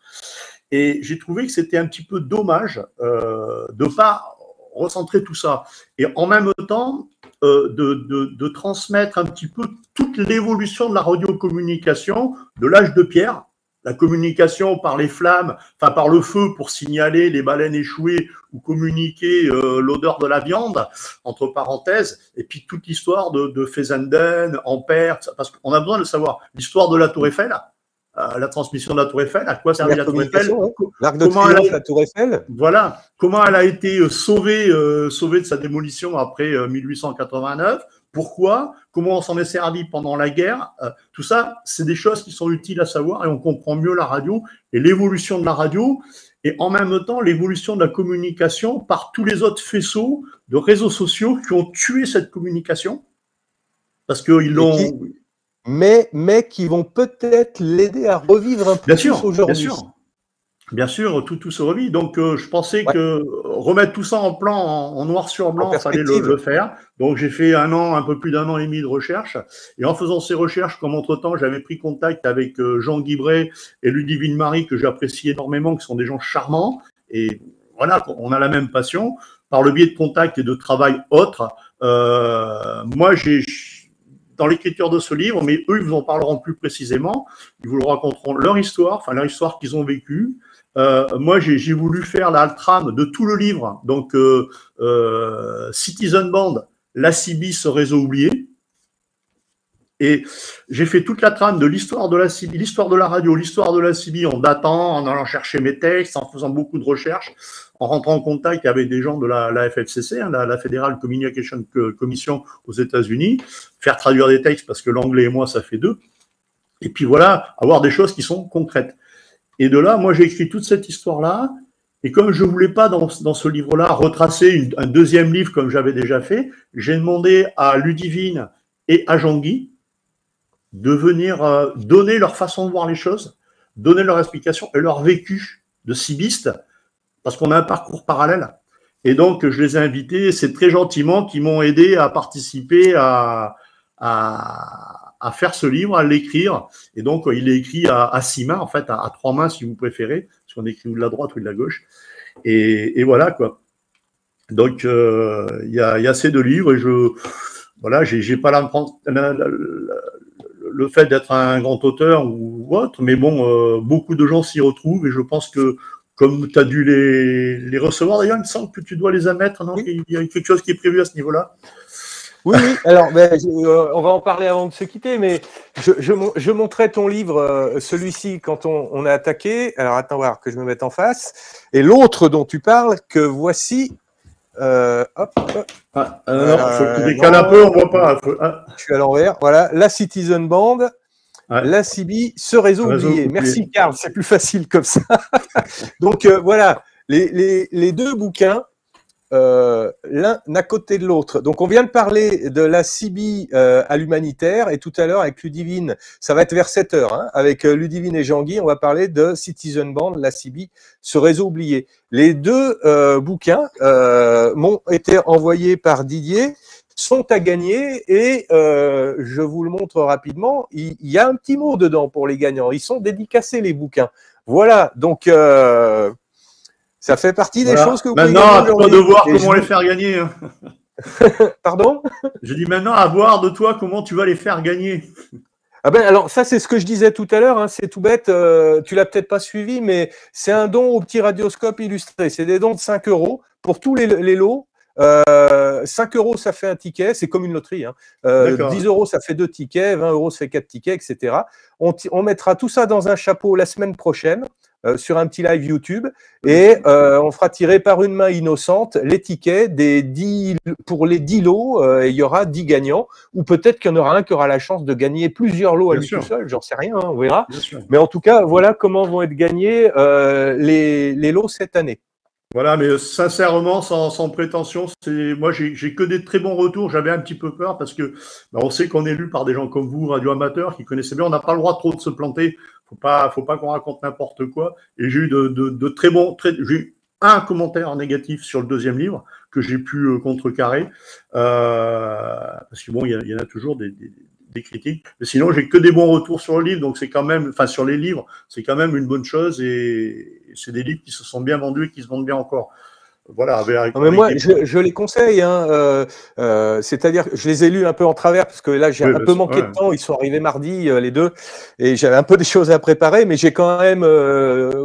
Et j'ai trouvé que c'était un petit peu dommage de ne pas recentrer tout ça. Et en même temps, de transmettre un petit peu toute l'évolution de la radiocommunication de l'âge de pierre, la communication par les flammes, par le feu pour signaler les baleines échouées ou communiquer l'odeur de la viande, entre parenthèses, et puis toute l'histoire de Fessenden, Ampère, parce qu'on a besoin de savoir l'histoire de la Tour Eiffel, la transmission de la Tour Eiffel, à quoi servait la Tour Eiffel, l'arc de triomphe, la Tour Eiffel. Voilà, comment elle a été sauvée de sa démolition après 1889. Pourquoi? Comment on s'en est servi pendant la guerre? Tout ça, c'est des choses qui sont utiles à savoir et on comprend mieux la radio et l'évolution de la radio et en même temps l'évolution de la communication par tous les autres faisceaux de réseaux sociaux qui ont tué cette communication parce qu'ils l'ont… Mais qui vont peut-être l'aider à revivre un peu plus aujourd'hui. Bien sûr, tout se revit. Donc, je pensais que remettre tout ça en plan, en noir sur blanc, il fallait le faire. Donc, j'ai fait un peu plus d'1 an et demi de recherche. Et en faisant ces recherches, comme entre-temps, j'avais pris contact avec Jean-Guy Bray et Ludivine Marie, que j'apprécie énormément, qui sont des gens charmants. Et voilà, on a la même passion, par le biais de contacts et de travail autres. Moi, dans l'écriture de ce livre, mais eux, ils vous en parleront plus précisément, ils vous raconteront leur histoire, enfin leur histoire qu'ils ont vécue. Moi, j'ai voulu faire la trame de tout le livre, donc Citizen Band, la CB, ce réseau oublié. Et j'ai fait toute la trame de l'histoire de la CB, l'histoire de la radio, l'histoire de la CB en datant, en allant chercher mes textes, en faisant beaucoup de recherches, en rentrant en contact avec des gens de la FFCC, hein, la Federal Communication Commission aux États-Unis, faire traduire des textes parce que l'anglais et moi, ça fait deux. Et puis voilà, avoir des choses qui sont concrètes. Et de là, moi, j'ai écrit toute cette histoire-là. Et comme je voulais pas dans ce livre-là retracer un deuxième livre comme j'avais déjà fait, j'ai demandé à Ludivine et à Jean-Guy de venir donner leur façon de voir les choses, donner leur explication et leur vécu de cibiste, parce qu'on a un parcours parallèle. Et donc, je les ai invités, c'est très gentiment qu'ils m'ont aidé à participer à faire ce livre, à l'écrire. Et donc, il est écrit à 6 mains, en fait, à 3 mains si vous préférez, parce qu'on écrit ou de la droite ou de la gauche. Et voilà, quoi. Donc, il y a ces deux livres et voilà, j'ai pas le fait d'être un grand auteur ou autre, mais bon, beaucoup de gens s'y retrouvent et je pense que comme tu as dû les recevoir, d'ailleurs, il me semble que tu dois les émettre, non? Il y a quelque chose qui est prévu à ce niveau-là. Oui, oui. Alors, on va en parler avant de se quitter, mais je montrais ton livre, celui-ci, quand on a attaqué. Alors, attends voir que je me mette en face. Et l'autre dont tu parles, que voici. Hop. Ah, non, faut que tu décales un peu, on voit pas. Je suis à l'envers. Voilà, la Citizen Band, ouais. la CB, ce réseau oublié. Merci, Karl, c'est plus facile comme ça. Donc, voilà, les deux bouquins, l'un à côté de l'autre. Donc, on vient de parler de la CB à l'humanitaire et tout à l'heure avec Ludivine, ça va être vers 7 heures, hein, avec Ludivine et Jean-Guy, on va parler de Citizen Band, la CB, ce réseau oublié. Les deux bouquins m'ont été envoyés par Didier, sont à gagner et je vous le montre rapidement, il y a un petit mot dedans pour les gagnants, ils sont dédicacés les bouquins. Voilà, donc ça fait partie des choses que vous pouvez gagner. Maintenant, à toi de voir comment les faire gagner. Hein. Pardon? Je dis maintenant à voir de toi comment tu vas les faire gagner. Ah ben alors ça c'est ce que je disais tout à l'heure, hein, c'est tout bête, tu l'as peut-être pas suivi, mais c'est un don au petit radioscope illustré. C'est des dons de 5 € pour tous les lots. 5 € ça fait un ticket, c'est comme une loterie. Hein. 10 € ça fait 2 tickets, 20 € ça fait 4 tickets, etc. On mettra tout ça dans un chapeau la semaine prochaine. Sur un petit live YouTube et on fera tirer par une main innocente les tickets pour les 10 lots, il y aura 10 gagnants ou peut-être qu'il y en aura un qui aura la chance de gagner plusieurs lots à lui tout seul, j'en sais rien, hein, on verra. Mais en tout cas, voilà comment vont être gagnés les lots cette année. Voilà, mais sincèrement, sans prétention, moi j'ai que des très bons retours. J'avais un petit peu peur parce que on sait qu'on est lu par des gens comme vous, radio-amateurs, qui connaissaient bien. On n'a pas le droit trop de se planter. Faut pas qu'on raconte n'importe quoi. Et j'ai eu de très bons. J'ai eu un commentaire négatif sur le deuxième livre que j'ai pu contrecarrer parce que bon, il y en a toujours des critiques. Mais sinon, j'ai que des bons retours sur le livre, donc c'est quand même, enfin sur les livres, c'est quand même une bonne chose et c'est des livres qui se sont bien vendus et qui se vendent bien encore. Voilà. Non, mais moi, je les conseille. Hein, c'est-à-dire, je les ai lus un peu en travers parce que là, j'ai un peu manqué de temps. Ils sont arrivés mardi, les deux, et j'avais un peu des choses à préparer, mais j'ai quand même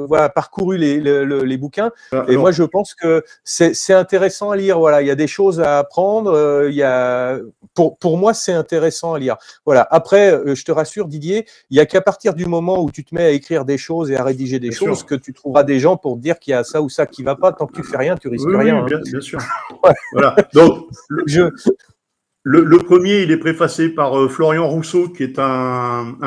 voilà, parcouru les bouquins. Et moi, je pense que c'est intéressant à lire. Voilà, il y a des choses à apprendre. Pour moi, c'est intéressant à lire. Voilà. Après, je te rassure, Didier, il n'y a qu'à partir du moment où tu te mets à écrire des choses et à rédiger des choses que tu trouveras des gens pour te dire qu'il y a ça ou ça qui ne va pas. Tant que tu fais rien, tu risques rien. Oui, bien sûr. Ouais. Voilà. Donc, le premier, il est préfacé par Florian Rousseau, qui est un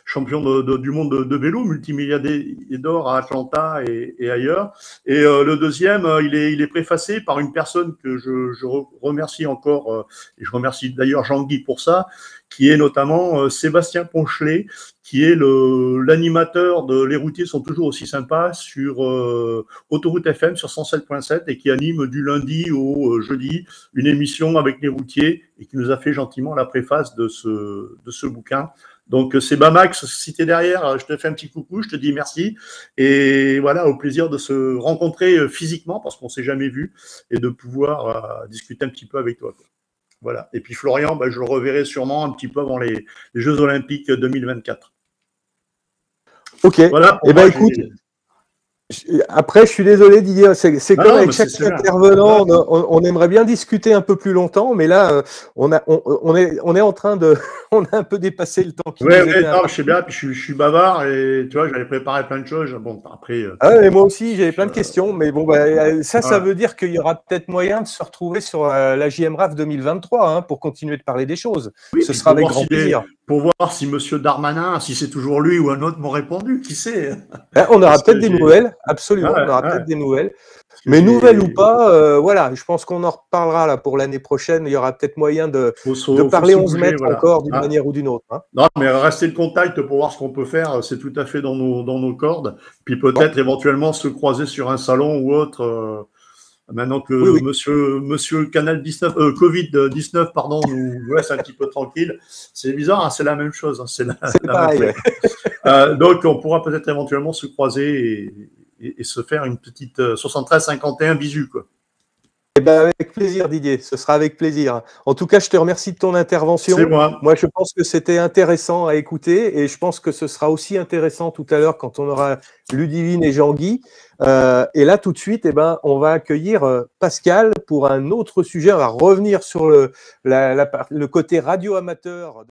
champion du monde de vélo, multimilliardaire à Atlanta et ailleurs. Et le deuxième, il est préfacé par une personne que je remercie encore, et je remercie d'ailleurs Jean-Guy pour ça, qui est notamment Sébastien Ponchelet, qui est l'animateur de Les routiers sont toujours aussi sympas sur Autoroute FM sur 107.7 et qui anime du lundi au jeudi une émission avec les routiers et qui nous a fait gentiment la préface de ce bouquin. Donc, c'est Bamax, si tu es derrière, je te fais un petit coucou, je te dis merci. Et voilà, au plaisir de se rencontrer physiquement, parce qu'on ne s'est jamais vu, et de pouvoir discuter un petit peu avec toi, quoi. Voilà. Et puis Florian, bah, je le reverrai sûrement un petit peu avant les Jeux Olympiques 2024. Ok. Voilà, pour Eh ben moi, écoute, après, je suis désolé Didier, c'est comme avec chaque intervenant, on aimerait bien discuter un peu plus longtemps, mais là, on est en train de, on a un peu dépassé le temps qui nous était non, imparti. je sais bien, puis je suis bavard et tu vois, j'avais préparé plein de choses. Bon, après. Et moi aussi, j'avais plein de questions, mais bon, bah, ça veut dire qu'il y aura peut-être moyen de se retrouver sur la JMRAF 2023 hein, pour continuer de parler des choses. Oui, Ce sera avec grand plaisir. Pour voir si M. Darmanin, si c'est toujours lui ou un autre, m'ont répondu, qui sait. On aura peut-être des nouvelles, absolument, on aura peut-être des nouvelles. Mais nouvelles ou pas, voilà, je pense qu'on en reparlera là pour l'année prochaine. Il y aura peut-être moyen de parler 11 mètres encore d'une manière ou d'une autre. Hein. Non, mais rester le contact pour voir ce qu'on peut faire, c'est tout à fait dans nos cordes. Puis peut-être éventuellement se croiser sur un salon ou autre. Maintenant que monsieur Canal 19, Covid-19, pardon, nous laisse un petit peu tranquille. C'est bizarre, hein, c'est la même chose. Hein, c'est pareil. Donc, on pourra peut-être éventuellement se croiser et se faire une petite 73-51 bisu, quoi. Eh ben avec plaisir Didier, ce sera avec plaisir. En tout cas, je te remercie de ton intervention. C'est moi. Moi, je pense que c'était intéressant à écouter et je pense que ce sera aussi intéressant tout à l'heure quand on aura Ludivine et Jean-Guy. Et là, tout de suite, eh ben, on va accueillir Pascal pour un autre sujet. On va revenir sur le côté radio amateur.